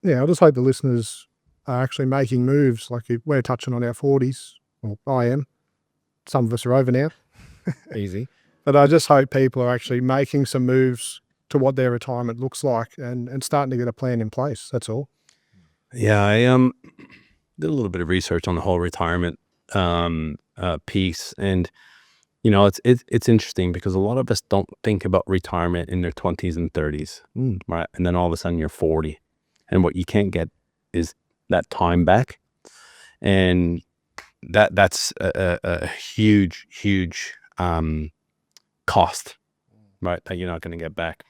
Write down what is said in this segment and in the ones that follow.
Yeah, I just hope the listeners are actually making moves. Like we're touching on our 40s, well, I am. Some of us are over now. Easy. But I just hope people are actually making some moves to what their retirement looks like and starting to get a plan in place. That's all. Yeah, I did a little bit of research on the whole retirement piece, and it's interesting because a lot of us don't think about retirement in their 20s and 30s, right? And then all of a sudden you're 40, and what you can't get is that time back, and that's a huge, huge cost, right? That you're not going to get back,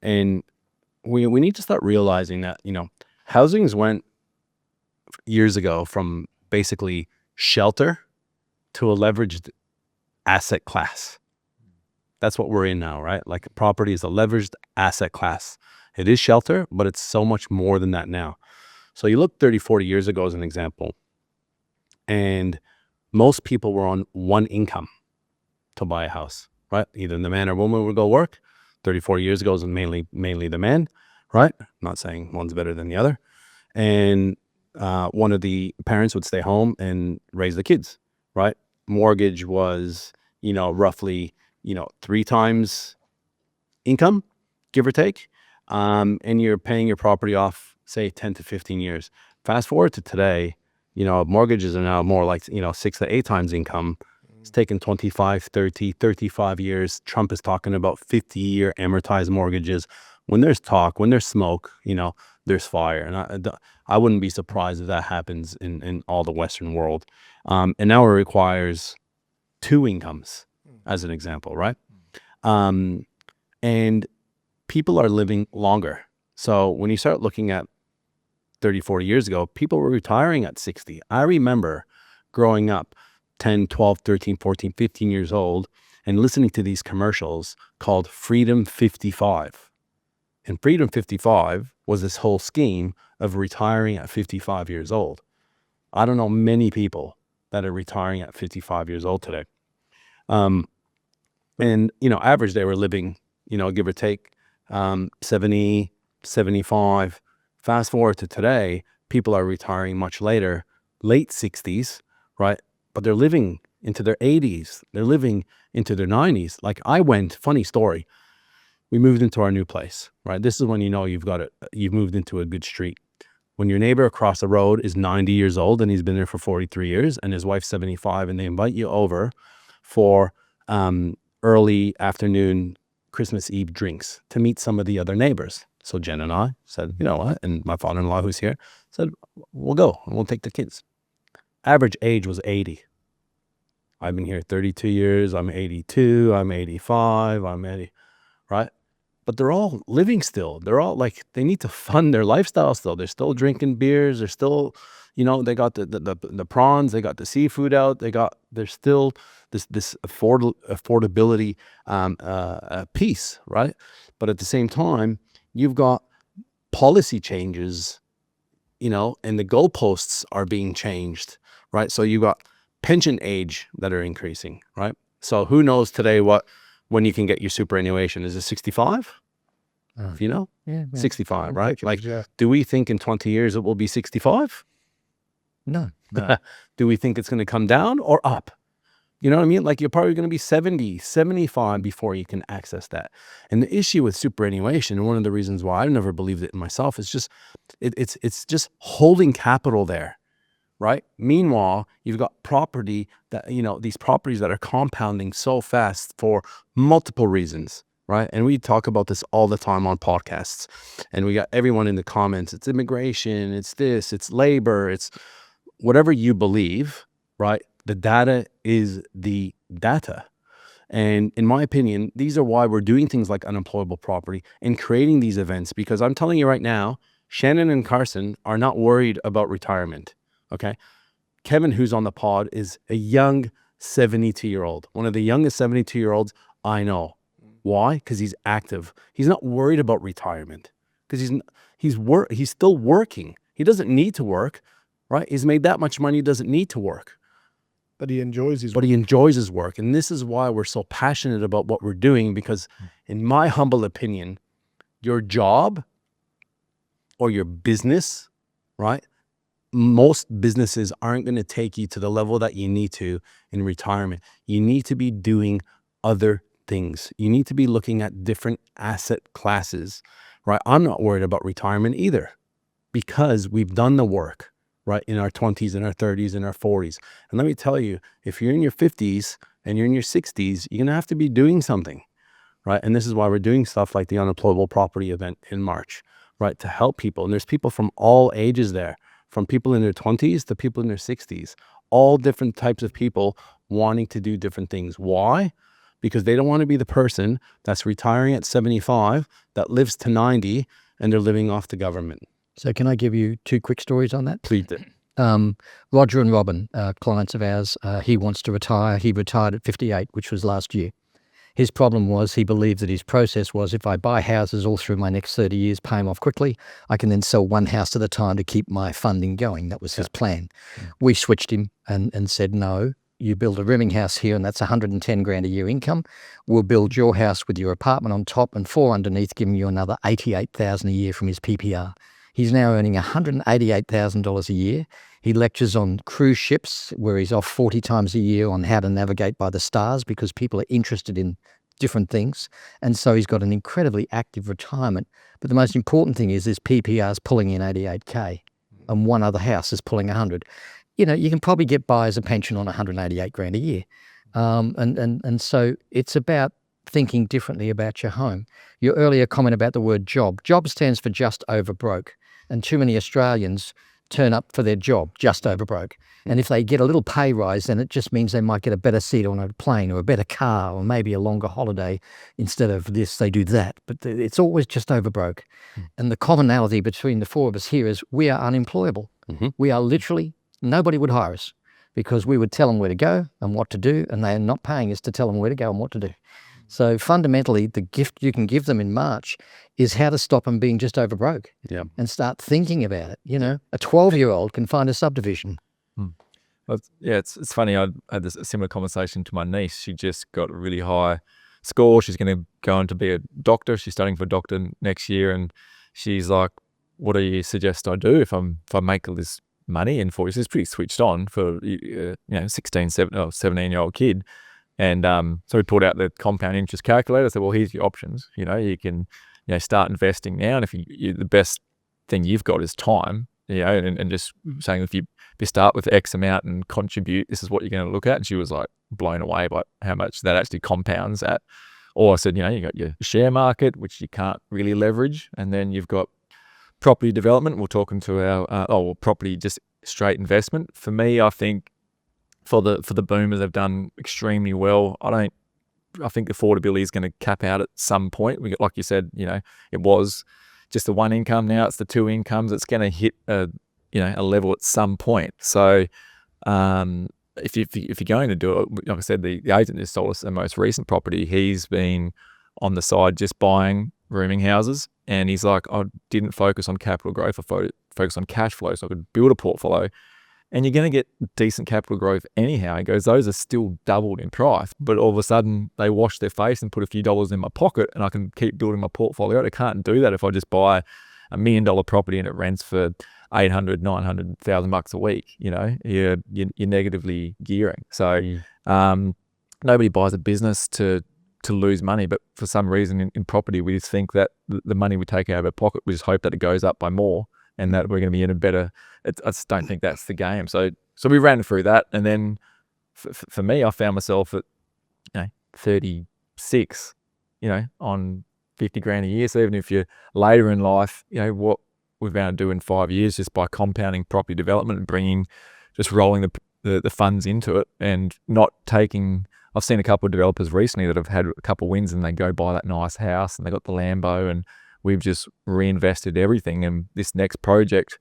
and we need to start realizing that housings went years ago from basically shelter to a leveraged asset class. That's what we're in now, right? Like property is a leveraged asset class. It is shelter, but it's so much more than that now. So you look 30, 40 years ago as an example, and most people were on one income to buy a house, right? Either the man or woman would go work. 30, 40 years ago was mainly the man, right? Not saying one's better than the other. And one of the parents would stay home and raise the kids, right? Mortgage was, roughly, 3 times income, give or take. And you're paying your property off, say 10 to 15 years. Fast forward to today, mortgages are now more like, 6 to 8 times income. It's taken 25, 30, 35 years. Trump is talking about 50-year amortized mortgages. When there's talk, when there's smoke, there's fire. And I wouldn't be surprised if that happens in all the Western world. And now it requires 2 incomes, as an example, right? And people are living longer. So when you start looking at 30, 40 years ago, people were retiring at 60. I remember growing up 10, 12, 13, 14, 15 years old and listening to these commercials called Freedom 55. And Freedom 55 was this whole scheme of retiring at 55 years old. I don't know many people that are retiring at 55 years old today. And, average they were living, give or take 70, 75. Fast forward to today, people are retiring much later, late 60s, right? But they're living into their 80s. They're living into their 90s. Like funny story. We moved into our new place, right? This is when you've moved into a good street. When your neighbor across the road is 90 years old and he's been there for 43 years and his wife's 75 and they invite you over for early afternoon Christmas Eve drinks to meet some of the other neighbors. So Jen and I said, you know what? And my father-in-law who's here said, we'll go and we'll take the kids. Average age was 80. I've been here 32 years. I'm 82. I'm 85. I'm 80, right? But they're all living still. They're all like, they need to fund their lifestyle still. They're still drinking beers. They're still, they got the prawns, they got the seafood out. There's still this affordability piece, right? But at the same time, you've got policy changes, and the goalposts are being changed, right? So you've got pension age that are increasing, right? So who knows today when you can get your superannuation? Is it 65? Yeah, 65, right? Like, do we think in 20 years it will be 65? No. Do we think it's going to come down or up? You know what I mean? Like, you're probably going to be 70, 75 before you can access that. And the issue with superannuation, and one of the reasons why I've never believed it in myself, is just it's just holding capital there, right? Meanwhile, you've got property that, these properties that are compounding so fast for multiple reasons, right? And we talk about this all the time on podcasts, and we got everyone in the comments. It's immigration, it's this, it's labor, it's whatever you believe, right? The data is the data. And in my opinion, these are why we're doing things like unemployable property and creating these events, because I'm telling you right now, Shannon and Carson are not worried about retirement. Okay. Kevin, who's on the pod, is a young 72-year-old, one of the youngest 72-year-olds I know. Why? Because he's active. He's not worried about retirement because he's still working. He doesn't need to work, right? He's made that much money. He doesn't need to work. But he enjoys his work. And this is why we're so passionate about what we're doing, because in my humble opinion, your job or your business, right? Most businesses aren't going to take you to the level that you need to in retirement. You need to be doing other things. You need to be looking at different asset classes, right? I'm not worried about retirement either because we've done the work, right? In our 20s, in our 30s, in our 40s. And let me tell you, if you're in your 50s and you're in your 60s, you're going to have to be doing something, right? And this is why we're doing stuff like the Unemployable Property event in March, right? To help people. And there's people from all ages there, from people in their 20s to people in their 60s, all different types of people wanting to do different things. Why? Because they don't want to be the person that's retiring at 75, that lives to 90, and they're living off the government. So can I give you 2 quick stories on that? Please do. Roger and Robin, clients of ours, he wants to retire. He retired at 58, which was last year. His problem was he believed that his process was if I buy houses all through my next 30 years, pay them off quickly, I can then sell one house at a time to keep my funding going. That was his plan. We switched him and said, no, you build a rooming house here and that's 110 grand a year income. We'll build your house with your apartment on top and 4 underneath, giving you another 88,000 a year from his PPR. He's now earning $188,000 a year. He lectures on cruise ships where he's off 40 times a year on how to navigate by the stars because people are interested in different things. And so he's got an incredibly active retirement. But the most important thing is his PPR is pulling in 88K and one other house is pulling 100. You know, you can probably get by as a pension on 188 grand a year. And so it's about thinking differently about your home. Your earlier comment about the word job. Job stands for just over broke. And too many Australians turn up for their job just over broke. And if they get a little pay rise, then it just means they might get a better seat on a plane or a better car or maybe a longer holiday. Instead of this, they do that. But it's always just over broke. And the commonality between the 4 of us here is we are unemployable. We are literally, nobody would hire us because we would tell them where to go and what to do, and they are not paying us to tell them where to go and what to do. So fundamentally, the gift you can give them in March is how to stop them being just over broke and start thinking about it. You know, a 12-year-old can find a subdivision. Well, yeah, it's funny. I had a similar conversation to my niece. She just got a really high score. She's going to go on to be a doctor. She's studying for a doctor next year. And she's like, what do you suggest I do if I make all this money in 4 years? She's pretty switched on for, 17-year-old kid. And so we pulled out the compound interest calculator. I said, well, here's your options. You know, you can, start investing now. And if the best thing you've got is time, and just saying if you start with X amount and contribute, this is what you're going to look at. And she was like blown away by how much that actually compounds at. Or I said, you got your share market, which you can't really leverage. And then you've got property development. We're talking to our, property, just straight investment. For me, I think for the boomers, they've done extremely well. I think affordability is going to cap out at some point. We got, like you said, it was just the one income. Now it's the 2 incomes. It's going to hit a level at some point. So if you're going to do it, like I said, the agent just sold us the most recent property. He's been on the side just buying rooming houses, and he's like, I didn't focus on capital growth. I focused on cash flow, so I could build a portfolio. And you're going to get decent capital growth anyhow. He goes, those are still doubled in price, but all of a sudden they wash their face and put a few dollars in my pocket and I can keep building my portfolio. I can't do that if I just buy $1 million property and it rents for $800,000-$900,000 a week. You're negatively gearing. So nobody buys a business to lose money, but for some reason in property, we just think that the money we take out of our pocket, we just hope that it goes up by more and that we're going to be in a better. I just don't think that's the game. So we ran through that, and then for me, I found myself at 36, on 50 grand a year. So even if you're later in life, what we've been able to do in 5 years just by compounding property development and rolling the funds into it and not taking. I've seen a couple of developers recently that have had a couple of wins and they go buy that nice house and they got the Lambo, and we've just reinvested everything. And this next project,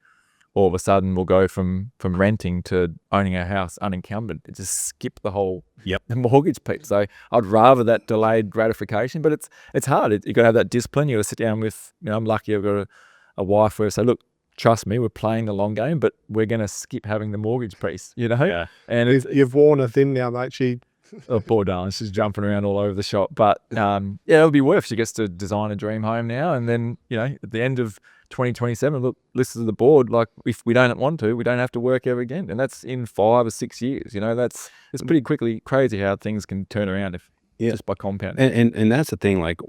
all of a sudden we'll go from renting to owning our house unencumbered. It just skip the whole the mortgage piece. So I'd rather that delayed gratification, but it's hard. You got to have that discipline. You got to sit down with, I'm lucky I've got a wife where I say, look, trust me, we're playing the long game, but we're going to skip having the mortgage piece, And you've worn her thin now, mate. Oh, poor darling, she's jumping around all over the shop. But yeah, it'll be worth. She gets to design a dream home now, and then at the end of 2027, look, listen to the board. Like, if we don't want to, we don't have to work ever again, and that's in 5 or 6 years. It's pretty quickly crazy how things can turn around if just by compounding. And that's the thing. Like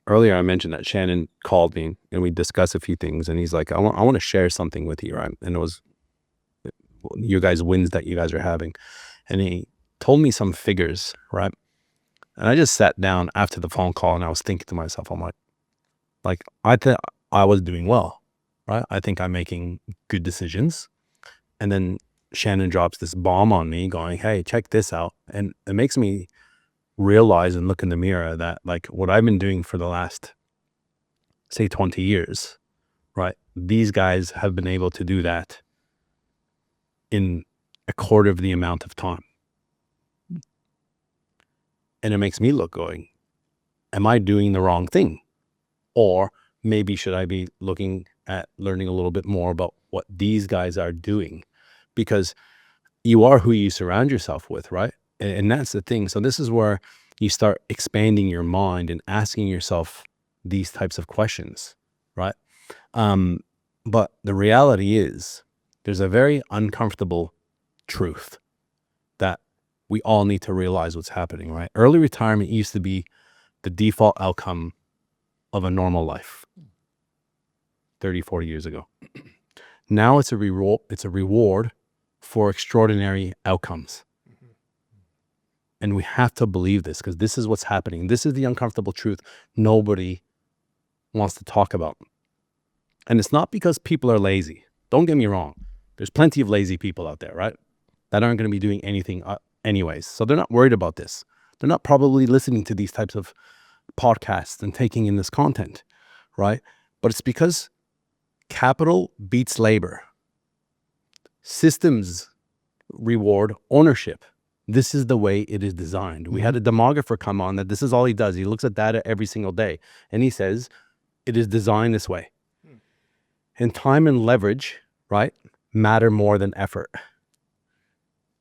earlier, I mentioned that Shannon called me and we discussed a few things, and he's like, I want to share something with you, right? And it was you guys' wins that you guys are having, and he told me some figures, right? And I just sat down after the phone call and I was thinking to myself, I'm like I thought I was doing well, right? I think I'm making good decisions. And then Shannon drops this bomb on me going, hey, check this out. And it makes me realize and look in the mirror that like what I've been doing for the last, say 20 years, right? These guys have been able to do that in a quarter of the amount of time. And it makes me look going, am I doing the wrong thing? Or maybe should I be looking at learning a little bit more about what these guys are doing? Because you are who you surround yourself with, right? And that's the thing. So this is where you start expanding your mind and asking yourself these types of questions, right? But the reality is there's a very uncomfortable truth that we all need to realize what's happening, right? Early retirement used to be the default outcome of a normal life 30, 40 years ago. Now it's a reward for extraordinary outcomes. And we have to believe this because this is what's happening. This is the uncomfortable truth nobody wants to talk about. And it's not because people are lazy. Don't get me wrong. There's plenty of lazy people out there, right? That aren't going to be doing anything anyways. So they're not worried about this. They're not probably listening to these types of podcasts and taking in this content, right? But it's because capital beats labor. Systems reward ownership. This is the way it is designed. We had a demographer come on that this is all he does. He looks at data every single day and he says, it is designed this way. And time and leverage, right, matter more than effort.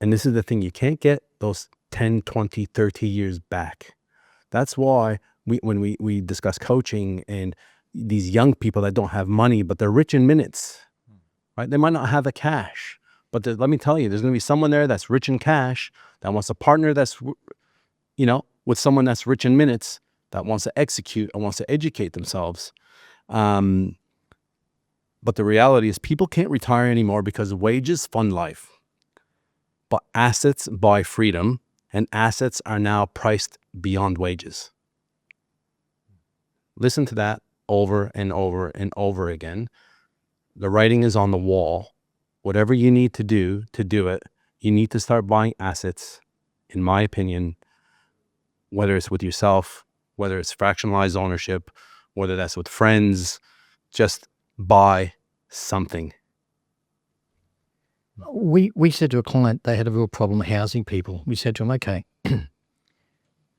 And this is the thing, you can't get those 10, 20, 30 years back. That's why when we discuss coaching and these young people that don't have money, but they're rich in minutes, right? They might not have the cash, but let me tell you, there's going to be someone there that's rich in cash, that wants a partner that's, with someone that's rich in minutes, that wants to execute and wants to educate themselves. But the reality is people can't retire anymore because wages fund life. But assets buy freedom, and assets are now priced beyond wages. Listen to that over and over and over again. The writing is on the wall. Whatever you need to do it, you need to start buying assets, in my opinion, whether it's with yourself, whether it's fractionalized ownership, whether that's with friends, just buy something. We said to a client, they had a real problem housing people. We said to them, okay,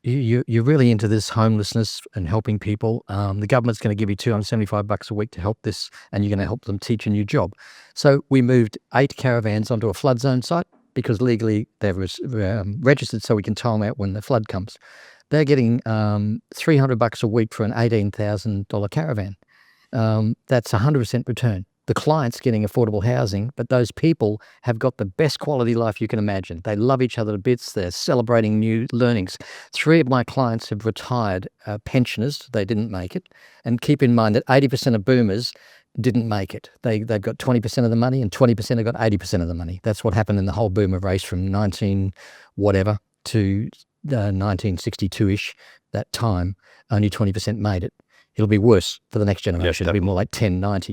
you're really into this homelessness and helping people. The government's going to give you $275 a week to help this, and you're going to help them teach a new job. So we moved 8 caravans onto a flood zone site because legally they're registered so we can tow them out when the flood comes. They're getting $300 a week for an $18,000 caravan. That's 100% return. The client's getting affordable housing, but those people have got the best quality life you can imagine. They love each other to bits. They're celebrating new learnings. 3 of my clients have retired pensioners. They didn't make it. And keep in mind that 80% of boomers didn't make it. They've got 20% of the money and 20% have got 80% of the money. That's what happened in the whole boomer race from 19 whatever to 1962-ish. That time, only 20% made it. It'll be worse for the next generation. It'll be more like 1090.